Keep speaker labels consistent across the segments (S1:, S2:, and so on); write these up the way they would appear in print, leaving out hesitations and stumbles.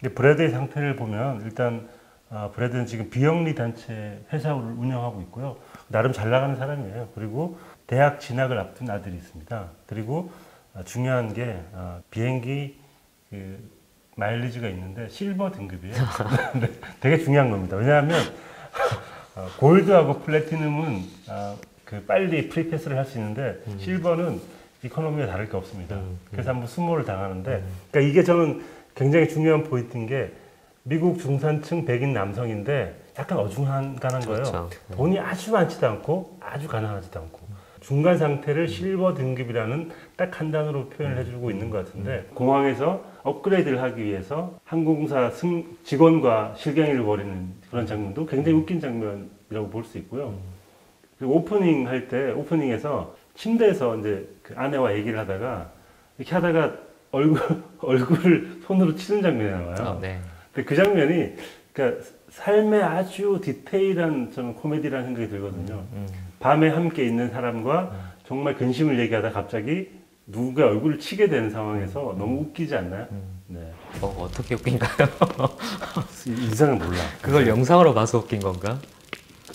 S1: 근데 브래드의 상태를 보면 일단 브래드는 지금 비영리 단체 회사를 운영하고 있고요. 나름 잘 나가는 사람이에요. 그리고 대학 진학을 앞둔 아들이 있습니다. 그리고 중요한 게 비행기 그 마일리지가 있는데 실버 등급이에요. 네, 되게 중요한 겁니다. 왜냐하면 골드하고 플래티넘은 그 빨리 프리패스를 할 수 있는데 실버는 이코노미가 다를 게 없습니다. 그래서 한번 수모를 당하는데 그러니까 이게 저는 굉장히 중요한 포인트인 게 미국 중산층 백인 남성인데 약간 어중간한 거예요.
S2: 그렇죠.
S1: 돈이 아주 많지도 않고 아주 가난하지도 않고 중간 상태를 실버 등급이라는 딱 한 단어로 표현을 해주고 있는 것 같은데 공항에서 업그레이드를 하기 위해서 항공사 직원과 실갱이를 벌이는 그런 장면도 굉장히 웃긴 장면이라고 볼 수 있고요. 그리고 오프닝 할 때 오프닝에서 침대에서 이제 그 아내와 얘기를 하다가 이렇게 하다가 얼굴을 손으로 치는 장면이 나와요.
S2: 네.
S1: 근데 그 장면이 그러니까 삶의 아주 디테일한 저는 코미디라는 생각이 들거든요. 밤에 함께 있는 사람과 정말 근심을 얘기하다 갑자기 누가 얼굴을 치게 되는 상황에서 너무 웃기지 않나요? 네.
S2: 어떻게 웃긴가요?
S1: 인상을 몰라.
S2: 그걸 영상으로 봐서 웃긴 건가?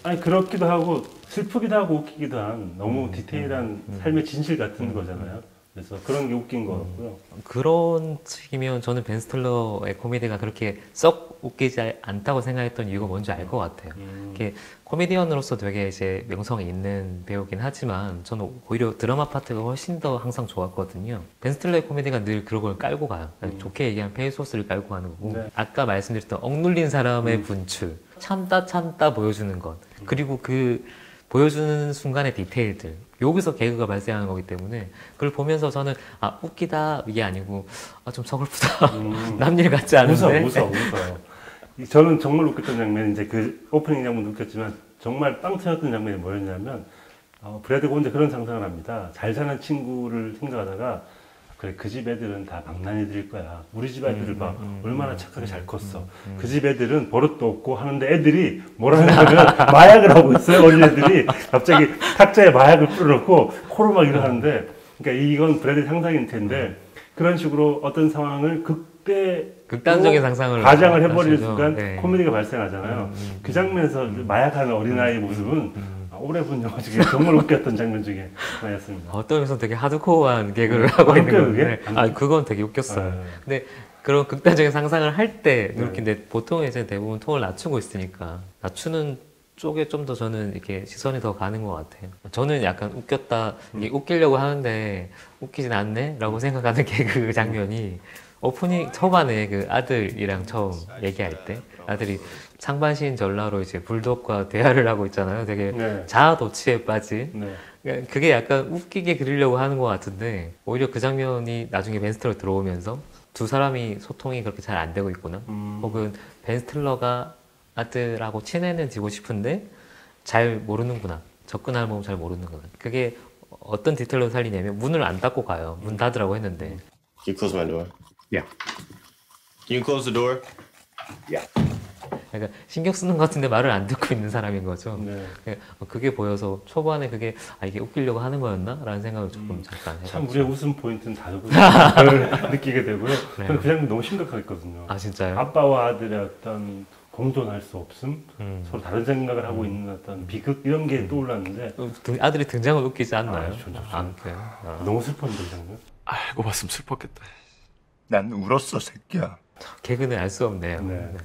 S1: 아니 그렇기도 하고 슬프기도 하고 웃기기도 한 너무 디테일한 삶의 진실 같은 거잖아요. 그래서 그런 게 웃긴 것 같고요.
S2: 그런 측이면 저는 벤 스틸러의 코미디가 그렇게 썩 웃기지 않다고 생각했던 이유가 뭔지 알 것 같아요. 이게 코미디언으로서 되게 이제 명성이 있는 배우긴 하지만 저는 오히려 드라마 파트가 훨씬 더 항상 좋았거든요. 벤 스틸러의 코미디가 늘 그런 걸 깔고 가요. 좋게 얘기하면 페이소스를 깔고 가는 거고
S1: 네.
S2: 아까 말씀드렸던 억눌린 사람의 분출, 참다 보여주는 것 그리고 그 보여주는 순간의 디테일들 여기서 개그가 발생하는 거기 때문에 그걸 보면서 저는 웃기다 이게 아니고 좀 서글프다 남일 같지 않은데
S1: 웃어. 저는 정말 웃겼던 장면이 이제 그 오프닝 장면도 웃겼지만 정말 빵 터졌던 장면이 뭐였냐면 브래드가 혼자 그런 상상을 합니다. 잘 사는 친구를 생각하다가 그래 그 집 애들은 다 망나니들일 거야. 우리 집 애들을 봐. 얼마나 착하게 잘 컸어. 그 집 애들은 버릇도 없고 하는데 애들이 뭐라는 거면 마약을 하고 있어요. 어린애들이 갑자기 탁자에 마약을 뿌려놓고 코로 막 이러는데 그러니까 이건 브래드 상상일 텐데 그런 식으로 어떤 상황을
S2: 극단적인 상상을
S1: 가장을 해버리는
S2: 하시죠.
S1: 순간
S2: 네.
S1: 코미디가 발생하잖아요. 그 장면에서 마약하는 어린아이의 모습은 오래 본 영화 중에 정말 웃겼던 장면 중에 하나였습니다.
S2: 어떤 면에서 되게 하드코어한 개그를 하고 있는 건데 그건 되게 웃겼어요. 근데 그런 극단적인 상상을 할 때 웃긴데 보통 이제 대부분 톤을 낮추고 있으니까 낮추는 쪽에 좀 더 저는 이렇게 시선이 더 가는 것 같아요. 저는 약간 웃겼다, 이게 웃기려고 하는데 웃기진 않네? 라고 생각하는 개그 장면이 오프닝 초반에 그 아들이랑 처음 얘기할 때 아들이 상반신 전라로 이제 불독과 대화를 하고 있잖아요. 되게 자아도취에 빠진. 그게 약간 웃기게 그리려고 하는 것 같은데 오히려 그 장면이 나중에 벤 스틸러 들어오면서 두 사람이 소통이 그렇게 잘 안 되고 있구나. 혹은 벤 스틸러가 아들하고 친해지고 싶은데 잘 모르는구나. 접근하는 법을 잘 모르는구나. 그게 어떤 디테일로 살리냐면 문을 안 닫고 가요. 문 닫으라고 했는데.
S3: Can you close my door?
S4: Yeah.
S3: Can you close the door?
S4: Yeah.
S2: 그러니까 신경 쓰는 것 같은데 말을 안 듣고 있는 사람인 거죠. 그게 보여서 초반에 그게 이게 웃기려고 하는 거였나? 라는 생각을 조금 잠깐 해봤죠.
S1: 참 우리의 웃음 포인트는 다르구나 느끼게 되고요. 저는 그 장면 너무 심각했거든요.
S2: 진짜요?
S1: 아빠와 아들의 어떤 공존할 수 없음, 서로 다른 생각을 하고 있는 어떤 비극 이런 게 떠올랐는데
S2: 아들이 등장을 웃기지 않나요?
S1: 너무 슬펐는데 이 장면.
S4: 알고 봤으면 슬펐겠다. 난 울었어, 새끼야.
S2: 개그는 알 수 없네요.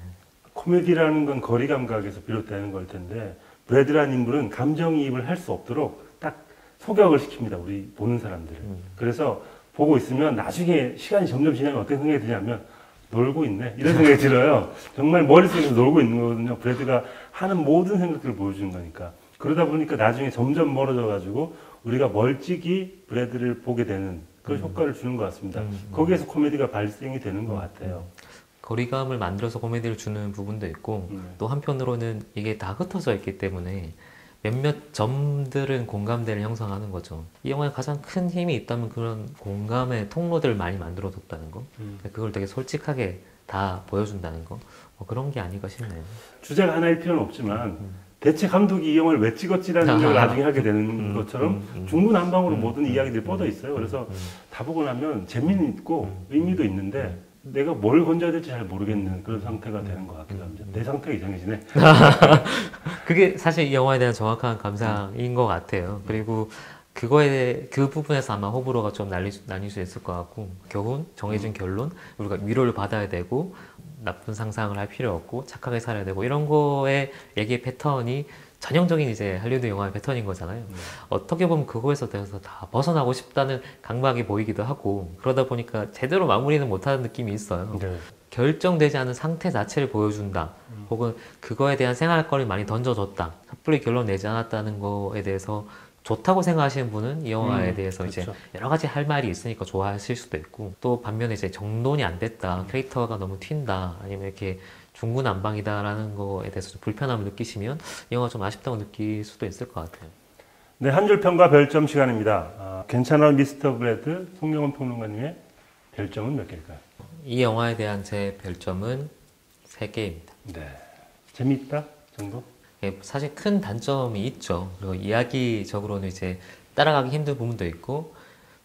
S1: 코미디라는 건 거리 감각에서 비롯되는 걸 텐데 브래드라는 인물은 감정이입을 할 수 없도록 딱 소격을 시킵니다. 우리 보는 사람들을. 그래서 보고 있으면 나중에 시간이 점점 지나면 어떤 생각이 드냐면 놀고 있네 이런 생각이 들어요. 정말 머릿속에서 놀고 있는 거거든요. 브래드가 하는 모든 생각들을 보여주는 거니까. 그러다 보니까 나중에 점점 멀어져 가지고 우리가 멀찍이 브래드를 보게 되는 그런 효과를 주는 것 같습니다. 거기에서 코미디가 발생이 되는 것 같아요.
S2: 거리감을 만들어서 코미디를 주는 부분도 있고 또 한편으로는 이게 다 흩어져 있기 때문에 몇몇 점들은 공감대를 형성하는 거죠. 이 영화에 가장 큰 힘이 있다면 그런 공감의 통로들을 많이 만들어뒀다는 거. 그걸 되게 솔직하게 다 보여준다는 거. 그런 게 아닐까 싶네요.
S1: 주제가 하나일 필요는 없지만 대체 감독이 이 영화를 왜 찍었지라는 생각을 나중에 하게 되는 것처럼 중구난방으로 모든 이야기들이 뻗어 있어요. 그래서 다 보고 나면 재미는 있고 의미도 있는데 내가 뭘 건져야 될지 잘 모르겠는 그런 상태가 되는 것 같기도 합니다. 내 상태가 이상해지네.
S2: 그게 사실 이 영화에 대한 정확한 감상인 것 같아요. 그리고 그 부분에서 아마 호불호가 좀 나뉠 수 있을 것 같고, 교훈, 정해진 결론, 우리가 위로를 받아야 되고, 나쁜 상상을 할 필요 없고, 착하게 살아야 되고, 이런 거의 얘기의 패턴이 전형적인 이제 할리우드 영화의 패턴인 거잖아요. 어떻게 보면 그거에서 대해서 다 벗어나고 싶다는 강박이 보이기도 하고, 그러다 보니까 제대로 마무리는 못하는 느낌이 있어요.
S1: 네.
S2: 결정되지 않은 상태 자체를 보여준다. 혹은 그거에 대한 생활권을 많이 던져줬다. 섣불리 결론 내지 않았다는 거에 대해서 좋다고 생각하시는 분은 이 영화에 대해서
S1: 그렇죠.
S2: 이제 여러 가지 할 말이 있으니까 좋아하실 수도 있고, 또 반면에 이제 정돈이 안 됐다, 캐릭터가 너무 튄다, 아니면 이렇게 중구난방이다라는 거에 대해서 좀 불편함을 느끼시면 이 영화 좀 아쉽다고 느낄 수도 있을 것 같아요.
S1: 네, 한 줄 평가 별점 시간입니다. 괜찮아 미스터 브래드 송영원 평론가님의 별점은 몇 개일까요?
S2: 이 영화에 대한 제 별점은 3개입니다.
S1: 네, 재미있다 정도?
S2: 사실 큰 단점이 있죠. 그리고 이야기적으로는 이제 따라가기 힘든 부분도 있고,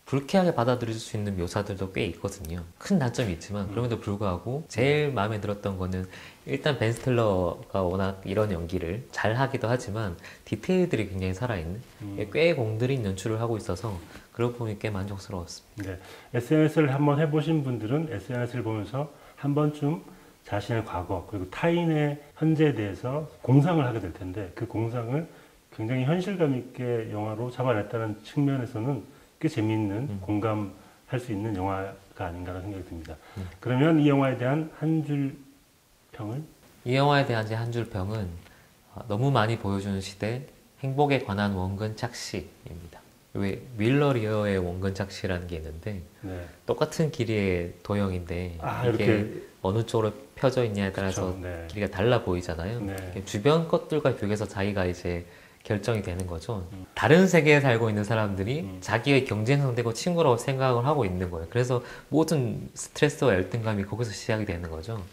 S2: 불쾌하게 받아들일 수 있는 묘사들도 꽤 있거든요. 큰 단점이 있지만 그럼에도 불구하고 제일 마음에 들었던 거는, 일단 벤 스틸러가 워낙 이런 연기를 잘 하기도 하지만 디테일들이 굉장히 살아있는, 꽤 공들인 연출을 하고 있어서 그런 부분이 꽤 만족스러웠습니다.
S1: 네, SNS를 한번 해보신 분들은 SNS를 보면서 한 번쯤 자신의 과거 그리고 타인의 현재에 대해서 공상을 하게 될 텐데, 그 공상을 굉장히 현실감 있게 영화로 잡아냈다는 측면에서는 꽤 재미있는 공감할 수 있는 영화가 아닌가라는 생각이 듭니다. 그러면 이 영화에 대한 한 줄 평을?
S2: 이 영화에 대한 제 한 줄 평은, 너무 많이 보여주는 시대, 행복에 관한 원근 착시입니다. 왜 윌러 리어의 원근 착시라는 게 있는데,
S1: 네.
S2: 똑같은 길이의 도형인데 이게
S1: 이렇게
S2: 어느 쪽으로 펴져 있냐에 따라서
S1: 그쵸, 네.
S2: 길이가 달라 보이잖아요.
S1: 네.
S2: 주변 것들과 비교해서 자기가 이제 결정이 되는 거죠. 다른 세계에 살고 있는 사람들이 자기의 경쟁 상대고 친구라고 생각을 하고 있는 거예요. 그래서 모든 스트레스와 열등감이 거기서 시작이 되는 거죠.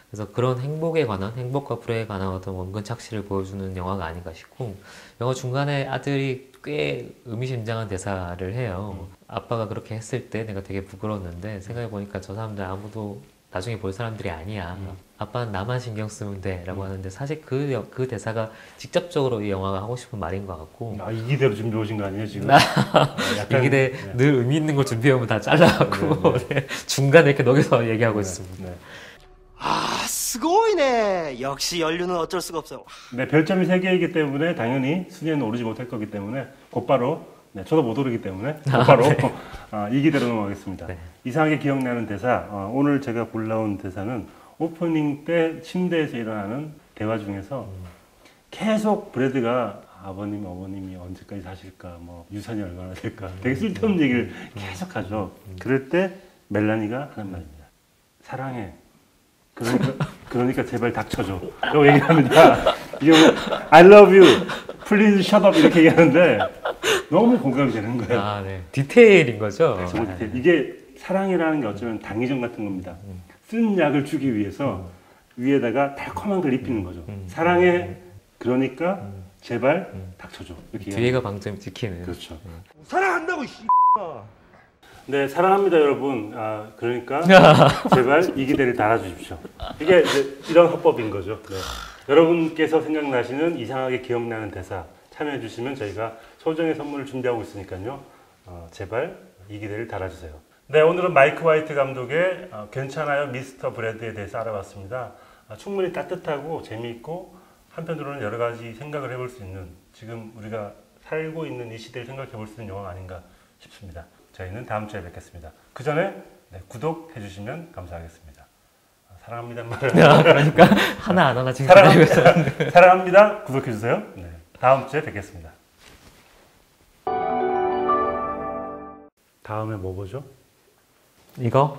S2: 그래서 그런 행복에 관한, 행복과 불행에 관한 어떤 원근 착시를 보여주는 영화가 아닌가 싶고, 영화 중간에 아들이 꽤 의미심장한 대사를 해요. 아빠가 그렇게 했을 때 내가 되게 부끄러웠는데 생각해보니까 저 사람들 아무도 나중에 볼 사람들이 아니야. 아빠는 나만 신경 쓰면 돼 라고 하는데, 사실 그 대사가 직접적으로 이 영화가 하고 싶은 말인 것 같고,
S1: 이 기대로 준비해 오신 거 아니에요 지금?
S2: 이 기대 늘 의미 있는 걸 준비하면 다 잘라갖고 중간에 이렇게 녹여서 얘기하고 있습니다.
S1: 네.
S5: 아, 스고이네. 역시 연륜은 어쩔 수가 없어요.
S1: 네, 별점이 3개이기 때문에 당연히 순위에는 오르지 못할 거기 때문에 곧바로, 네, 저도 못 오르기 때문에 곧바로 이 기대로 넘어가겠습니다.
S2: 네.
S1: 이상하게 기억나는 대사, 오늘 제가 골라온 대사는 오프닝 때 침대에서 일어나는 대화 중에서 계속 브래드가 아버님, 어머님이 언제까지 사실까, 뭐 유산이 얼마나 될까, 되게 쓸데없는 얘기를 계속 하죠. 그럴 때 멜라니가 하는 말입니다. 사랑해. 그러니까 제발 닥쳐줘. 라고 얘기합니다. 이게 뭐, I love you, please shut up 이렇게 얘기하는데 너무 공감이 되는 거예요.
S2: 아, 네. 디테일인 거죠.
S1: 정말 디테일. 이게 사랑이라는 게 어쩌면 당위전 같은 겁니다. 쓴 약을 주기 위해서 위에다가 달콤한 걸 입히는 거죠. 사랑해, 그러니까 제발 닥쳐줘. 이렇게
S2: 뒤에가 방점 지키는.
S1: 그렇죠.
S5: 사랑한다고,
S1: 네, 사랑합니다, 여러분. 그러니까 제발 이 기대를 달아주십시오. 이게 이제 이런 화법인 거죠. 네. 여러분께서 생각나시는 이상하게 기억나는 대사 참여해주시면 저희가 소정의 선물을 준비하고 있으니까요. 제발 이 기대를 달아주세요. 네, 오늘은 마이크 화이트 감독의 괜찮아요, 미스터 브래드에 대해서 알아봤습니다. 충분히 따뜻하고 재미있고 한편으로는 여러 가지 생각을 해볼 수 있는, 지금 우리가 살고 있는 이 시대를 생각해 볼 수 있는 영화가 아닌가 싶습니다. 저희는 다음 주에 뵙겠습니다. 그 전에 구독해 주시면 감사하겠습니다. 사랑합니다 말을
S2: 그러니까 하나하나 지금 기다리고 있었는데.
S1: 사랑합니다. 구독해 주세요. 네, 다음 주에 뵙겠습니다. 다음에 뭐 보죠?
S2: 이거?